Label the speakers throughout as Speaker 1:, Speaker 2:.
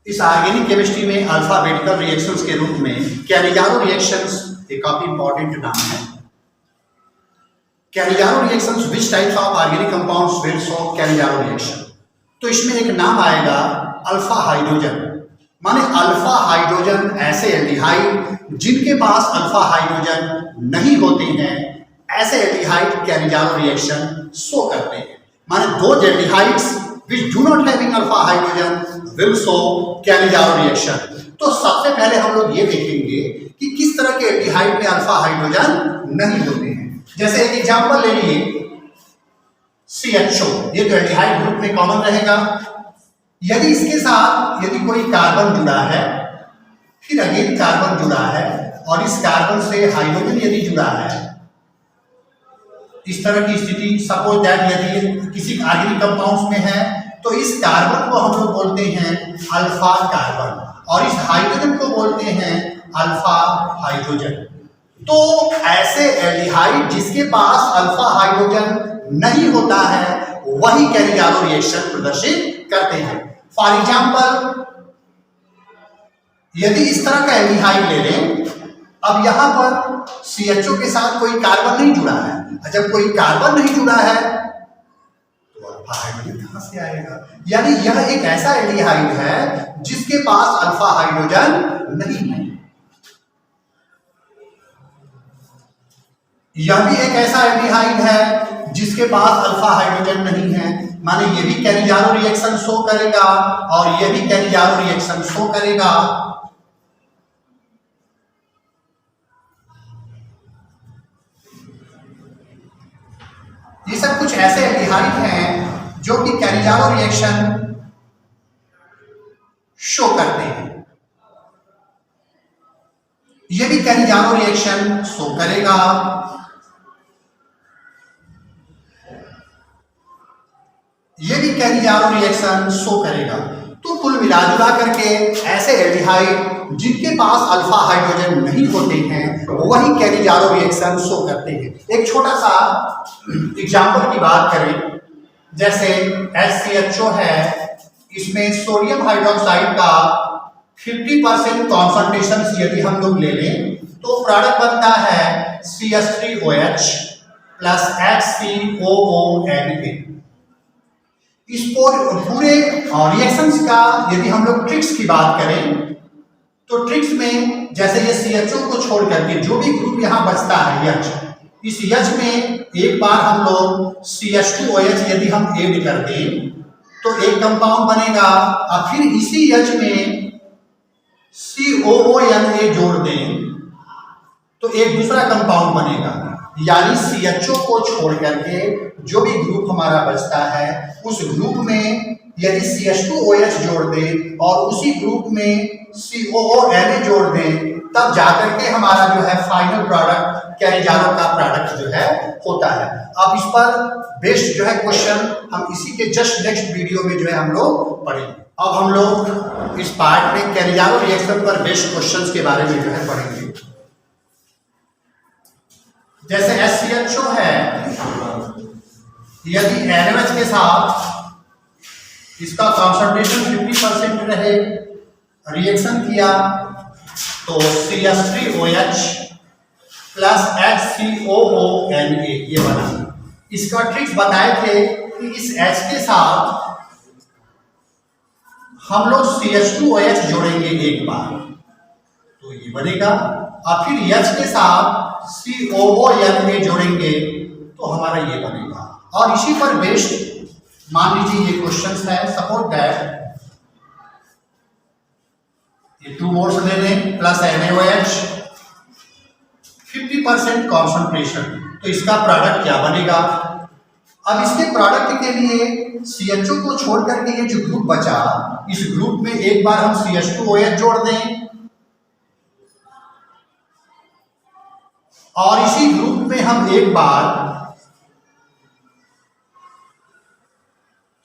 Speaker 1: इस organic chemistry में alphabetical reactions के रूप में कैलिजारो रिएक्शंस एक काफी इंपॉर्टेंट नाम है। Cannizzaro reactions which types of organic compounds will show Cannizzaro reaction. तो इसमें एक नाम आएगा अल्फा हाइड्रोजन, माने अल्फा हाइड्रोजन ऐसे एल्डिहाइड जिनके पास अल्फा हाइड्रोजन नहीं होते हैं, ऐसे एल्डिहाइड कैलिजारो रिएक्शन शो करते हैं। माने दो aldehydes which do not having alpha hydrogen will show Cannizzaro reaction. तो सबसे पहले हम लोग ये देखेंगे कि किस तरह के एल्डिहाइड में अल्फा हाइड्रोजन नहीं होते हैं। जैसे एक एग्जांपल ले लिए CHO, ये तो एल्डिहाइड ग्रुप में कॉमन रहेगा। यदि इसके साथ यदि कोई कार्बन जुड़ा है, फिर अगेन कार्बन जुड़ा है और इस कार्बन से हाइड्रोजन यदि जुड़ा है, इस तरह की स्थिति सपोज दैट यदि किसी ऑर्गेनिक कंपाउंड्स में है तो इस कार्बन को हम लोग बोलते हैं अल्फा कार्बन और इस हाइड्रोजन को बोलते हैं अल्फा हाइड्रोजन। तो ऐसे एल्डिहाइड जिसके पास अल्फा हाइड्रोजन नहीं होता है वही कैलिजारो रिएक्शन प्रदर्शित करते हैं। फॉर एग्जांपल यदि इस तरह का एल्डिहाइड ले लें, अब यहां पर CHO के साथ कोई कार्बन नहीं जुड़ा है, जब कोई कार्बन नहीं जुड़ा है तो अल्फा हाइड्रोजन कहां से आएगा। यानी यह एक ऐसा एल्डिहाइड है जिसके पास अल्फा हाइड्रोजन नहीं है। यह भी एक ऐसा एल्डिहाइड है जिसके पास अल्फा हाइड्रोजन नहीं है, माने ये भी कैलिजारो रिएक्शन शो करेगा और ये भी कैलिजारो रिएक्शन शो करेगा। ये सब कुछ ऐसे एल्डिहाइड हैं जो कि कैलिजारो रिएक्शन शो करते हैं। ये भी कैलिजारो रिएक्शन शो करेगा। ये भी कैलिजारो रिएक्शन शो करेगा। तो कुल मिलाजुला करके ऐसे एल्डिहाइड जिनके पास अल्फा हाइड्रोजन नहीं होते हैं वही कैलिजारो रिएक्शन शो करते हैं। एक छोटा सा एग्जाम्पल की बात करें, जैसे HCHO है, इसमें सोडियम हाइड्रोक्साइड का 50% कॉन्सेंट्रेशन यदि हम लोग ले लें तो प्रोडक्ट बनता है CH3OH प्लस HCOONA। इस पूरे रिएक्शंस का यदि हम लोग ट्रिक्स की बात करें तो ट्रिक्स में जैसे ये CHO को छोड़ करके जो भी ग्रुप यहाँ बचता है H, इस H में एक बार हम लोग CH2OH यदि हम ऐड कर दें तो एक कंपाउंड बनेगा और फिर इसी H में COONA जोड़ दें तो एक दूसरा कंपाउंड बनेगा। यानी CHO को छोड़ करके जो भी ग्रुप हमारा बचता है उस ग्रुप में यदि CH2OH जोड़ दें और उसी ग्रुप में COONA जोड़ दें तब जाकर के हमारा जो है फाइनल प्रोडक्ट कैलिजारो का प्रोडक्ट जो है होता है। अब इस पर बेस्ड जो है क्वेश्चन हम इसी के जस्ट नेक्स्ट वीडियो में जो है हम लोग पढ़ेंगे। अब हम लोग इस पार्ट में कैलिजारो रिएक्शन पर बेस्ड क्वेश्चंस के बारे में जो है पढ़ेंगे। जैसे HCHO है, यदि NaOH के साथ इसका कॉन्सेंट्रेशन 50% रहे, रिएक्शन किया तो CH3OH प्लस HCOONA ये बना। इसका ट्रिक्स बताए थे कि इस H के साथ हम लोग CH2OH जोड़ेंगे एक बार तो ये बनेगा और फिर H के साथ COONA जोड़ेंगे तो हमारा ये बनेगा। और इसी पर बेस्ड मान लीजिए ये क्वेश्चंस है, सपोज दैट ये 2 मोल्स ले लें प्लस NaOH 50% कॉन्सेंट्रेशन, तो इसका प्रोडक्ट क्या बनेगा। अब इसके प्रोडक्ट के लिए CHO को छोड़ करके ये जो ग्रुप बचा इस ग्रुप में एक बार हम CH2OH जोड़ दें और इसी ग्रुप में हम एक बार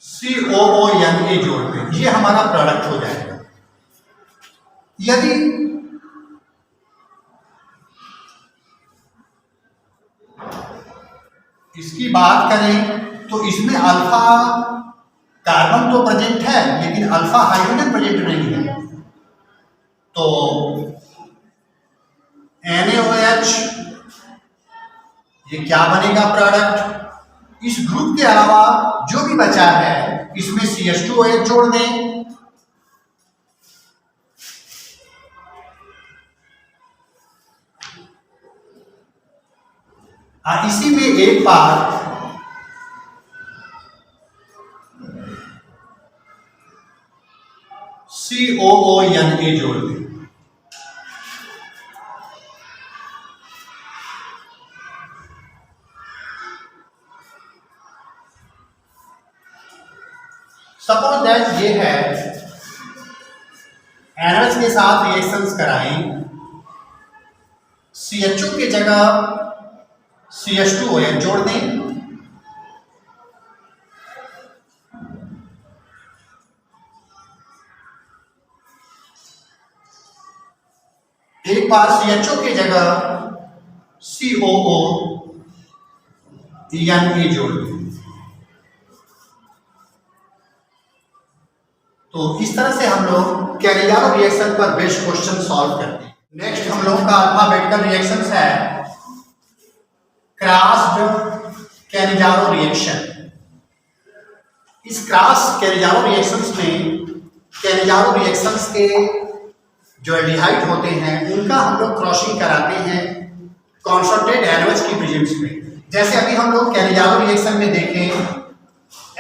Speaker 1: COONA जोड़ दें, ये हमारा प्रोडक्ट हो जाएगा। यदि इसकी बात करें तो इसमें अल्फा कार्बन तो प्रेजेंट है लेकिन अल्फा हाइड्रोजन प्रेजेंट नहीं है, तो NaOH ये क्या बनेगा प्रोडक्ट। इस ग्रुप के अलावा जो भी बचा है इसमें CH2OH जोड़ दें, इसी में एक बार COONA जोड़ दें। सपोज दैट ये है NH के साथ रिएक्शंस कराएं, CHO की जगह CH2OH जोड़ दें, एक बार CHO की जगह COONA जोड़ दें। तो इस तरह से हम लोग कैलिजारो रिएक्शन पर बेस्ड क्वेश्चन सॉल्व करते हैं। नेक्स्ट हम लोग का अल्फाबेटिकल रिएक्शंस है क्रॉस्ड कैलिजारो रिएक्शन। इस क्रॉस कैलिजारो रिएक्शंस में कैलिजारो रिएक्शंस के जो एल्डिहाइड होते हैं उनका हम लोग क्रॉसिंग कराते हैं कॉन्संट्रेट NaOH की प्रेजेंस में। जैसे अभी हम लोग कैलिजारो रिएक्शन में देखें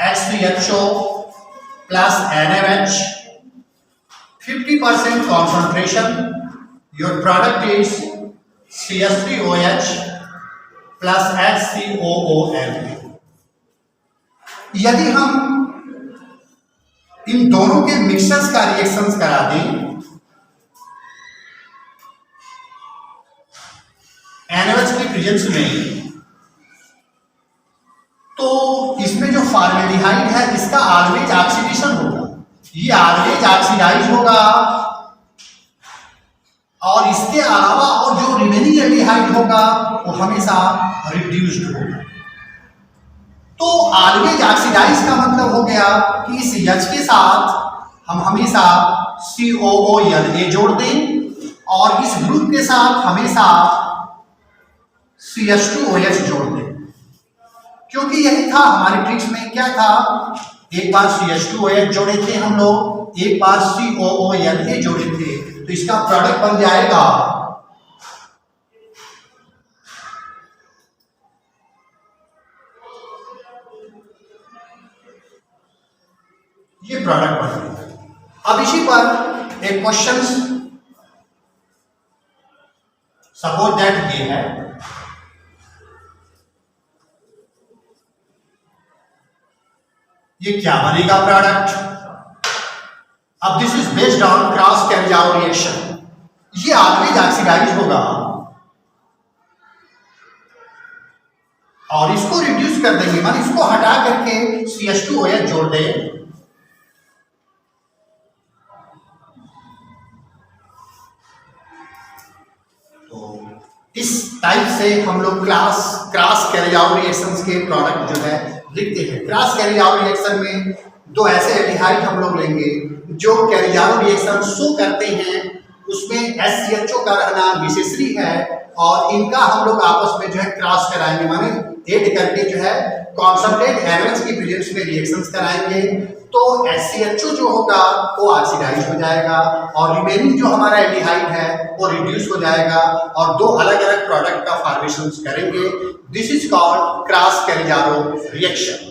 Speaker 1: H3HO plus NaOH 50% concentration, your product is CH3OH plus HCOONA। यदि हम इन दोनों के मिक्सर्स का रिएक्शंस करा दें NaOH की प्रेजेंस में, तो इसमें जो फॉर्मेल्डिहाइड है इसका ऑलवेज ऑक्सीडेशन होगा, ये ऑलवेज ऑक्सीडाइज होगा और इसके अलावा और जो रिमेनिंग एल्डिहाइड होगा वो हमेशा रिड्यूस्ड होगा। तो ऑलवेज ऑक्सीडाइज का मतलब हो गया कि इस H के साथ हम हमेशा COONA जोड़ दें और इस ग्रुप के साथ हमेशा CH2OH जोड़ दें, क्योंकि यही था हमारी ट्रिक्स में। क्या था, एक बार CH2OH जोड़े थे हम लोग, एक बार COONA जोड़े थे, तो इसका प्रोडक्ट बन जाएगा ये प्रोडक्ट बन जाएगा। अब इसी पर एक क्वेश्चन सपोज दैट ये है ये क्या बनेगा प्रोडक्ट। अब this is based on cross Cannizzaro reaction, ये ऑलवेज ऑक्सीडाइज होगा और इसको रिड्यूस कर देंगे, मान इसको हटा करके CH2OH जोड़ दें, तो इस टाइप से हम लोग क्रॉस कैलिजारो रिएक्शंस के प्रोडक्ट जो है लिखते हैं। क्रॉस कैलिजारो रिएक्शन में दो ऐसे एल्डिहाइड हम लोग लेंगे जो कैलिजारो रिएक्शन शो करते हैं, उसमें HCHO का रहना नेसेसरी है और इनका हम लोग आपस में जो है क्रॉस कराएंगे, माने ऐड करके जो है कॉन्संट्रेट NaOH की प्रेजेंस में रिएक्शंस कराएंगे, तो HCHO जो होगा वो ऑक्सीडाइज हो जाएगा और रिमेनिंग जो हमारा एल्डिहाइड है वो रिड्यूस हो जाएगा और दो अलग अलग प्रोडक्ट का फॉर्मेशन करेंगे। This is called cross Cannizzaro reaction.